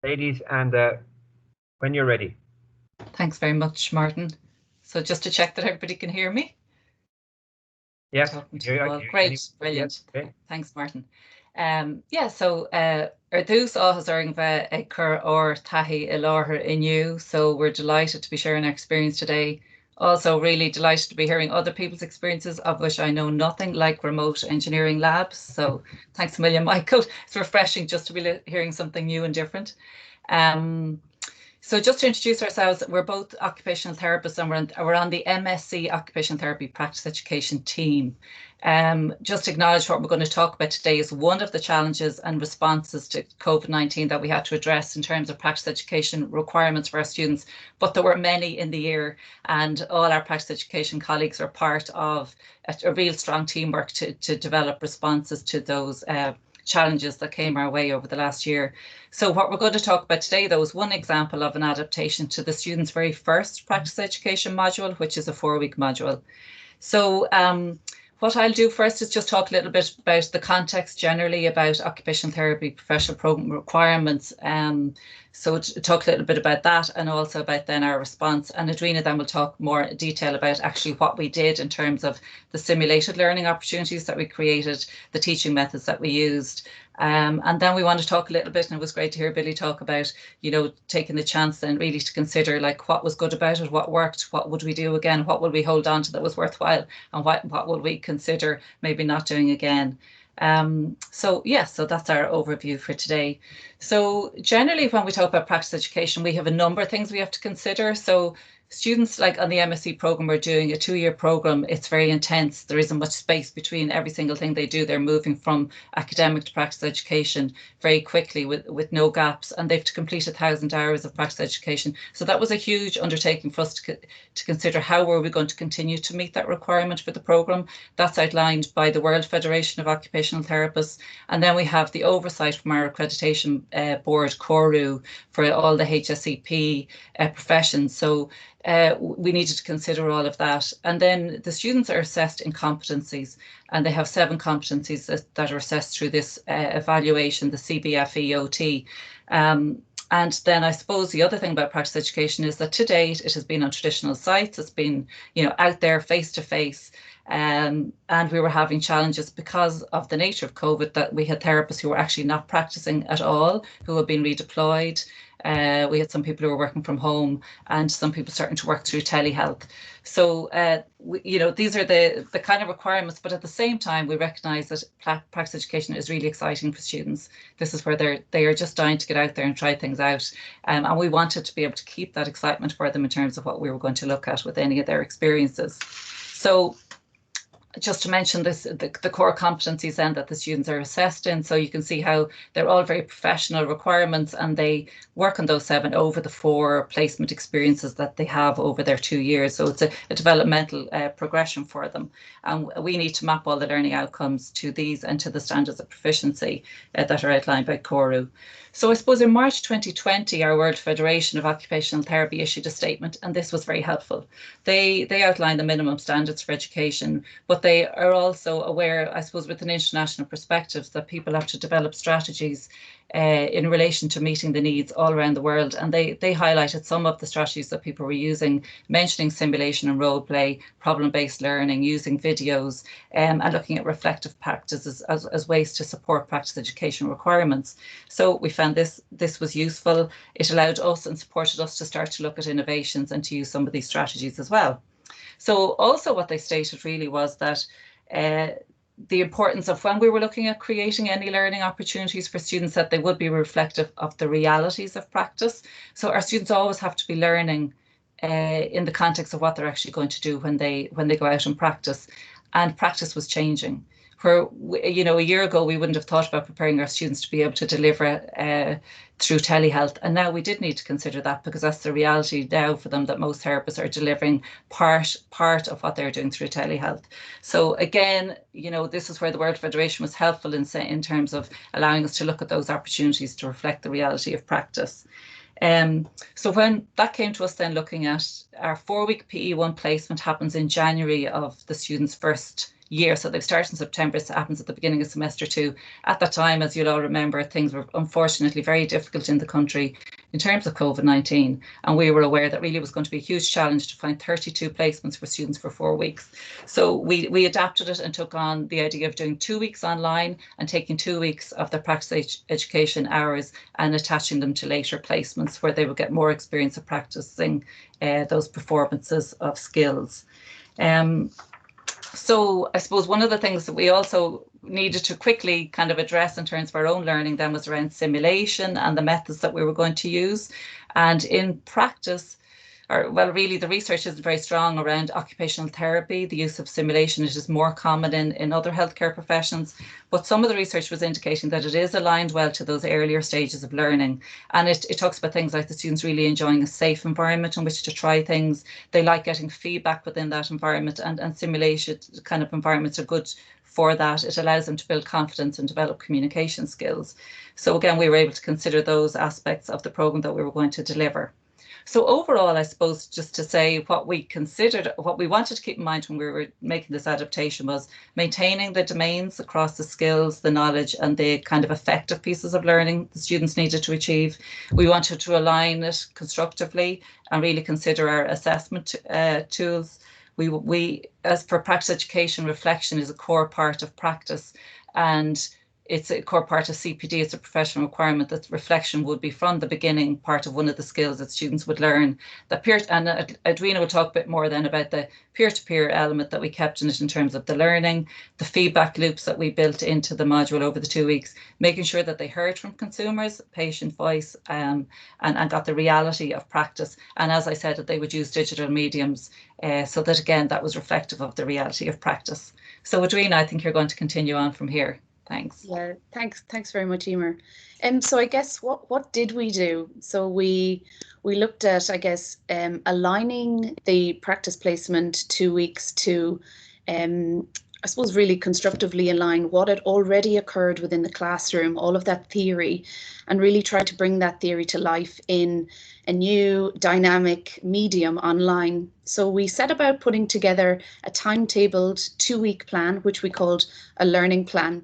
ladies, and when you're ready. Thanks very much, Martin. So just to check that everybody can hear me. Yes, Talking to you all. Great, brilliant. Yes, okay. Thanks, Martin. So ar dús áthas ar an bheith ag cur or taithí I láthair inniu, so we're delighted to be sharing our experience today. Also really delighted to be hearing other people's experiences, of which I know nothing, like remote engineering labs. So thanks a million, Michael. It's refreshing just to be hearing something new and different. So just to introduce ourselves, we're both occupational therapists and we're on the MSc Occupational Therapy Practice Education team. Just to acknowledge what we're going to talk about today is one of the challenges and responses to COVID-19 that we had to address in terms of practice education requirements for our students, but there were many in the year, and all our practice education colleagues are part of a real strong teamwork to develop responses to those challenges that came our way over the last year. So what we're going to talk about today, though, is one example of an adaptation to the students' very first practice education module, which is a 4-week module. So what I'll do first is just talk a little bit about the context generally about occupational therapy professional program requirements. So to talk a little bit about that and also about then our response. And Edwina then will talk more in detail about actually what we did in terms of the simulated learning opportunities that we created, the teaching methods that we used. And then we want to talk a little bit, and it was great to hear Billy talk about, taking the chance then really to consider like what was good about it, what worked, what would we do again, what would we hold on to that was worthwhile, and what would we consider maybe not doing again. So that's our overview for today. So generally when we talk about practice education, we have a number of things we have to consider. So students like on the MSc program are doing a 2-year program. It's very intense. There isn't much space between every single thing they do. They're moving from academic to practice education very quickly with no gaps, and they've to complete 1,000 hours of practice education. So that was a huge undertaking for us to consider how were we going to continue to meet that requirement for the program. That's outlined by the World Federation of Occupational Therapists. And then we have the oversight from our accreditation board, CORU, for all the HSEP professions. So we needed to consider all of that. And then the students are assessed in competencies, and they have 7 competencies that are assessed through this evaluation, the CBFEOT. And then I suppose the other thing about practice education is that to date it has been on traditional sites. It's been, out there face to face. And we were having challenges because of the nature of COVID that we had therapists who were actually not practicing at all, who had been redeployed. We had some people who were working from home and some people starting to work through telehealth. So, these are the kind of requirements, but at the same time, we recognise that practice education is really exciting for students. This is where they are just dying to get out there and try things out. And we wanted to be able to keep that excitement for them in terms of what we were going to look at with any of their experiences. So, just to mention this, the core competencies then that the students are assessed in. So you can see how they're all very professional requirements, and they work on those 7 over the 4 placement experiences that they have over their 2 years. So it's a developmental progression for them. And we need to map all the learning outcomes to these and to the standards of proficiency that are outlined by CORU. So I suppose in March 2020, our World Federation of Occupational Therapy issued a statement, and this was very helpful. They outlined the minimum standards for education, but they are also aware, I suppose, with an international perspective, that people have to develop strategies in relation to meeting the needs all around the world. And they highlighted some of the strategies that people were using, mentioning simulation and role play, problem-based learning, using videos, and looking at reflective practices as ways to support practice education requirements. So we found this was useful. It allowed us and supported us to start to look at innovations and to use some of these strategies as well. So also what they stated really was that the importance of when we were looking at creating any learning opportunities for students, that they would be reflective of the realities of practice. So our students always have to be learning in the context of what they're actually going to do when they go out and practice. And practice was changing. Where, a year ago, we wouldn't have thought about preparing our students to be able to deliver through telehealth. And now we did need to consider that, because that's the reality now for them, that most therapists are delivering part of what they're doing through telehealth. So again, this is where the World Federation was helpful in terms of allowing us to look at those opportunities to reflect the reality of practice. So when that came to us, then looking at our 4-week PE1 placement happens in January of the student's first year. So they've started in September. So it happens at the beginning of semester 2. At that time, as you'll all remember, things were unfortunately very difficult in the country in terms of COVID-19. And we were aware that really it was going to be a huge challenge to find 32 placements for students for 4 weeks. So we adapted it and took on the idea of doing 2 weeks online and taking 2 weeks of their practice education hours and attaching them to later placements where they would get more experience of practicing those performances of skills. So I suppose one of the things that we also needed to quickly kind of address in terms of our own learning then was around simulation and the methods that we were going to use. And in practice, or well, really the research isn't very strong around occupational therapy, the use of simulation. It is more common in other healthcare professions, but some of the research was indicating that it is aligned well to those earlier stages of learning. And it talks about things like the students really enjoying a safe environment in which to try things. They like getting feedback within that environment, and simulation kind of environments are good for that. It allows them to build confidence and develop communication skills. So again, we were able to consider those aspects of the programme that we were going to deliver. So overall, I suppose, just to say what we considered, what we wanted to keep in mind when we were making this adaptation was maintaining the domains across the skills, the knowledge, and the kind of effective pieces of learning the students needed to achieve. We wanted to align it constructively and really consider our assessment tools. We, as for practice education, reflection is a core part of practice, and it's a core part of CPD. It's a professional requirement that reflection would be from the beginning part of one of the skills that students would learn. And Edwina will talk a bit more then about the peer-to-peer element that we kept in it in terms of the learning, the feedback loops that we built into the module over the 2 weeks, making sure that they heard from consumers, patient voice, and got the reality of practice. And as I said, that they would use digital mediums so that, again, that was reflective of the reality of practice. So Edwina, I think you're going to continue on from here. Thanks. Yeah, thanks very much, Eimer. So I guess what did we do? So we looked at, I guess, aligning the practice placement 2 weeks to, I suppose, really constructively align what had already occurred within the classroom, all of that theory, and really try to bring that theory to life in a new dynamic medium online. So we set about putting together a timetabled 2-week plan, which we called a learning plan.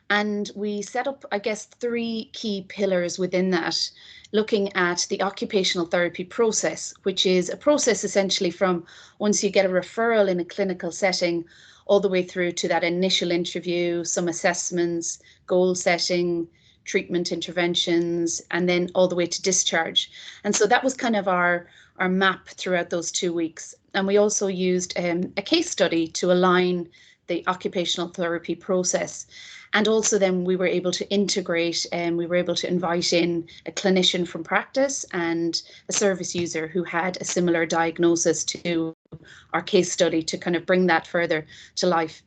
And we set up, I guess, 3 key pillars within that, looking at the occupational therapy process, which is a process essentially from once you get a referral in a clinical setting, all the way through to that initial interview, some assessments, goal setting, treatment interventions, and then all the way to discharge. And so that was kind of our map throughout those 2 weeks. And we also used a case study to align the occupational therapy process. And also then we were able to integrate and we were able to invite in a clinician from practice and a service user who had a similar diagnosis to our case study to kind of bring that further to life.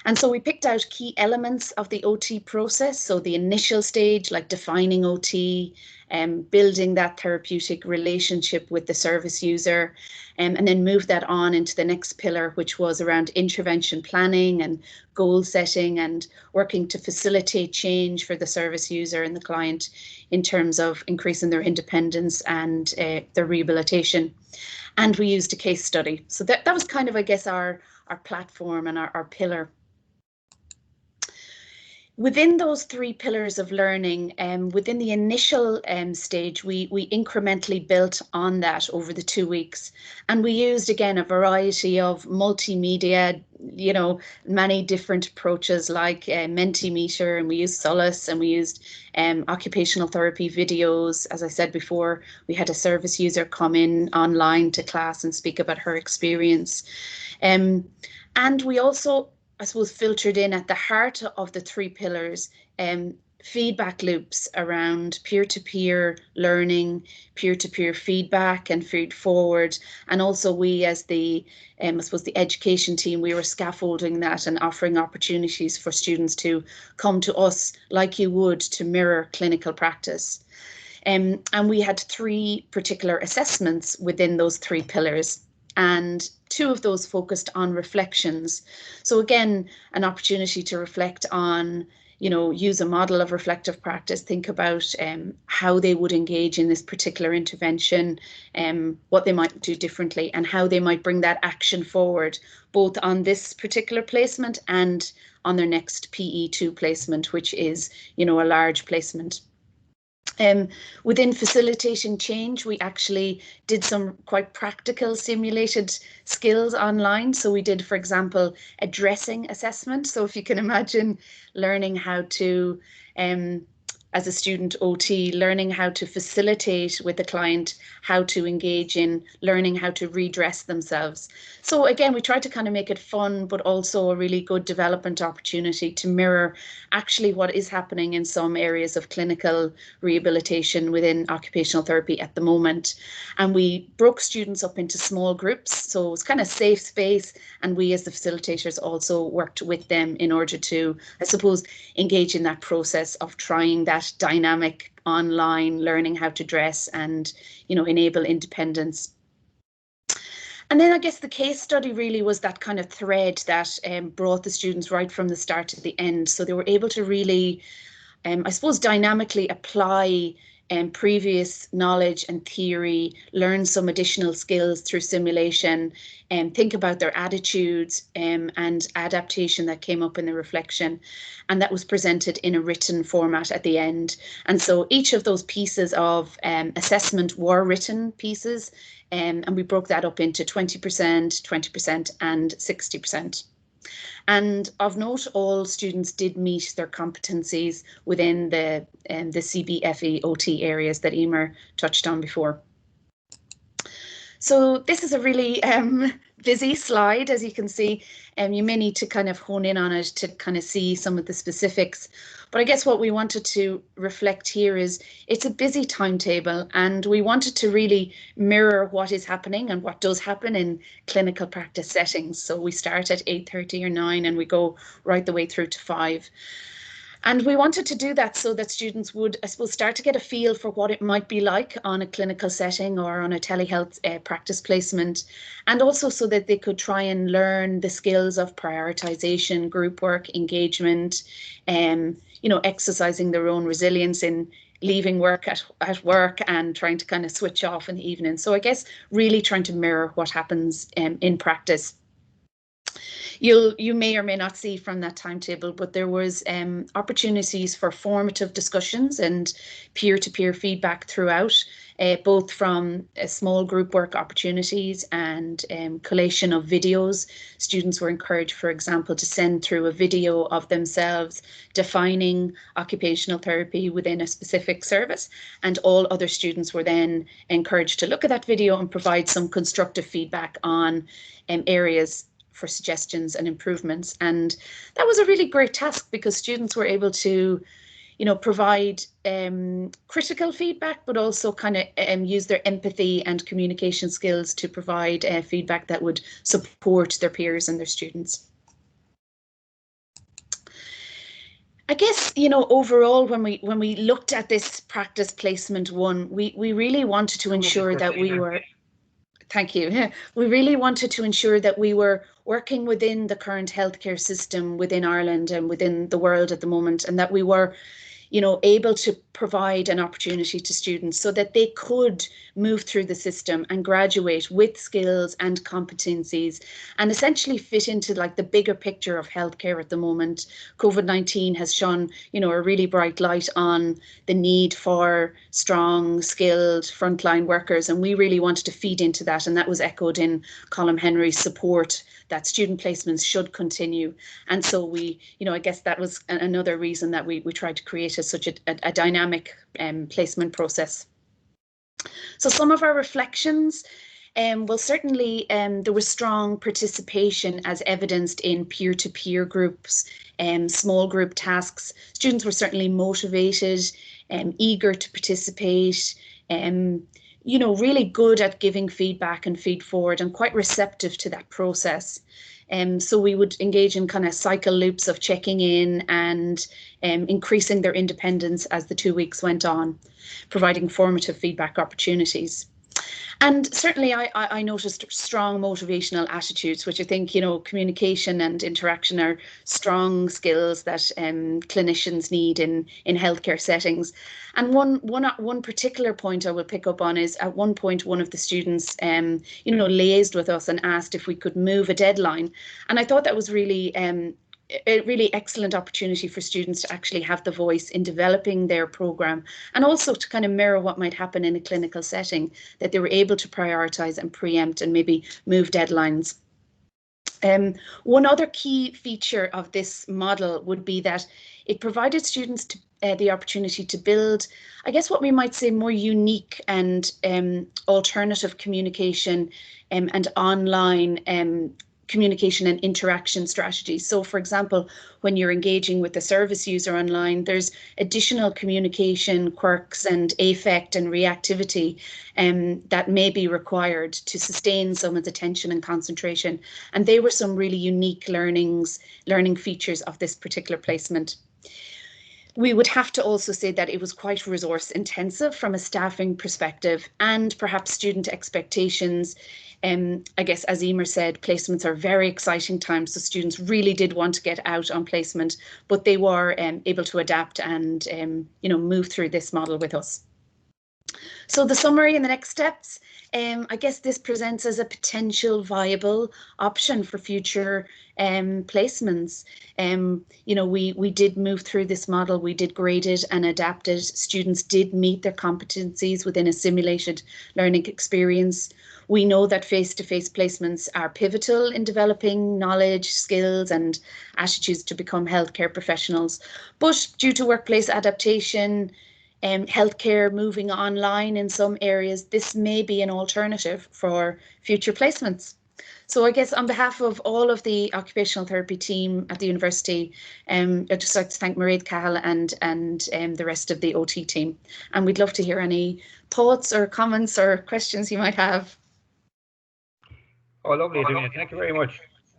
And so we picked out key elements of the OT process. So the initial stage, like defining OT, building that therapeutic relationship with the service user, and then move that on into the next pillar, which was around intervention planning and goal setting and working to facilitate change for the service user and the client in terms of increasing their independence and their rehabilitation. And we used a case study. So that was kind of, I guess, our platform and our pillar. Within those 3 pillars of learning, within the initial stage, we incrementally built on that over the 2 weeks. And we used, again, a variety of multimedia, many different approaches like Mentimeter, and we used Solace, and we used occupational therapy videos. As I said before, we had a service user come in online to class and speak about her experience. And we also, I suppose, filtered in at the heart of the 3 pillars, feedback loops around peer-to-peer learning, peer-to-peer feedback and feed forward. And also we, as the, I suppose, the education team, we were scaffolding that and offering opportunities for students to come to us like you would to mirror clinical practice. And we had 3 particular assessments within those 3 pillars. And 2 of those focused on reflections. So again, an opportunity to reflect on use a model of reflective practice, think about how they would engage in this particular intervention, what they might do differently, and how they might bring that action forward, both on this particular placement and on their next PE2 placement, which is, a large placement. Within facilitating change, we actually did some quite practical simulated skills online. So we did, for example, a dressing assessment. So if you can imagine learning how to, as a student OT, learning how to facilitate with a client, how to engage in learning how to redress themselves. So again, we tried to kind of make it fun, but also a really good development opportunity to mirror actually what is happening in some areas of clinical rehabilitation within occupational therapy at the moment. And we broke students up into small groups. So it was kind of safe space. And we as the facilitators also worked with them in order to, I suppose, engage in that process of trying that dynamic online learning how to dress and, enable independence. And then I guess the case study really was that kind of thread that brought the students right from the start to the end. So they were able to really, I suppose, dynamically apply previous knowledge and theory, learn some additional skills through simulation, and think about their attitudes and adaptation that came up in the reflection. And that was presented in a written format at the end. And so each of those pieces of assessment were written pieces, and we broke that up into 20%, 20%, and 60%. And of note, all students did meet their competencies within the CBFE OT areas that Eimer touched on before. So this is a really busy slide, as you can see. You may need to kind of hone in on it to kind of see some of the specifics. But I guess what we wanted to reflect here is it's a busy timetable, and we wanted to really mirror what is happening and what does happen in clinical practice settings. So we start at 8:30 or 9 and we go right the way through to 5. And we wanted to do that so that students would, I suppose, start to get a feel for what it might be like on a clinical setting or on a telehealth practice placement, and also so that they could try and learn the skills of prioritization, group work, engagement, exercising their own resilience in leaving work at work and trying to kind of switch off in the evening. So I guess really trying to mirror what happens in practice. You may or may not see from that timetable, but there was opportunities for formative discussions and peer-to-peer feedback throughout, both from small group work opportunities and collation of videos. Students were encouraged, for example, to send through a video of themselves defining occupational therapy within a specific service, and all other students were then encouraged to look at that video and provide some constructive feedback on areas for suggestions and improvements. And that was a really great task because students were able to, provide critical feedback, but also kind of use their empathy and communication skills to provide feedback that would support their peers and their students. I guess, overall, when we looked at this practice placement one, we really wanted to ensure that we were. Thank you. Yeah, we really wanted to ensure that we were working within the current healthcare system within Ireland and within the world at the moment, and that we were, able to provide an opportunity to students so that they could move through the system and graduate with skills and competencies and essentially fit into like the bigger picture of healthcare at the moment. COVID-19 has shone, a really bright light on the need for strong, skilled frontline workers, and we really wanted to feed into that, and that was echoed in Colm Henry's support that student placements should continue. And so we, I guess that was another reason that we tried to create such a dynamic placement process. So some of our reflections, well, certainly there was strong participation as evidenced in peer-to-peer groups, small group tasks. Students were certainly motivated, eager to participate, really good at giving feedback and feed forward and quite receptive to that process. So we would engage in kind of cycle loops of checking in and increasing their independence as the 2 weeks went on, providing formative feedback opportunities. And certainly I noticed strong motivational attitudes, which I think, you know, communication and interaction are strong skills that clinicians need in healthcare settings. And one particular point I will pick up on is at one point, one of the students, you know, liaised with us and asked if we could move a deadline. And I thought that was really a really excellent opportunity for students to actually have the voice in developing their program, and also to kind of mirror what might happen in a clinical setting, that they were able to prioritize and preempt and maybe move deadlines. One other key feature of this model would be that it provided students the opportunity to build, I guess, what we might say more unique and alternative communication and online communication and interaction strategies. So, for example, when you're engaging with the service user online, there's additional communication quirks and affect and reactivity that may be required to sustain someone's attention and concentration. And they were some really unique learning features of this particular placement. We would have to also say that it was quite resource intensive from a staffing perspective, and perhaps student expectations. I guess, as Eimer said, placements are very exciting times, so students really did want to get out on placement, but they were able to adapt and you know, move through this model with us. So the summary and the next steps, I guess this presents as a potential viable option for future placements. You know, we did move through this model, we did grade it and adapt it. Students did meet their competencies within a simulated learning experience. We know that face-to-face placements are pivotal in developing knowledge, skills and attitudes to become healthcare professionals. But due to workplace adaptation, healthcare moving online in some areas, this may be an alternative for future placements. So I guess on behalf of all of the occupational therapy team at the university, I'd just like to thank Mairead Cahill and the rest of the OT team. And we'd love to hear any thoughts or comments or questions you might have. Oh, lovely, Edwina. Thank you very much.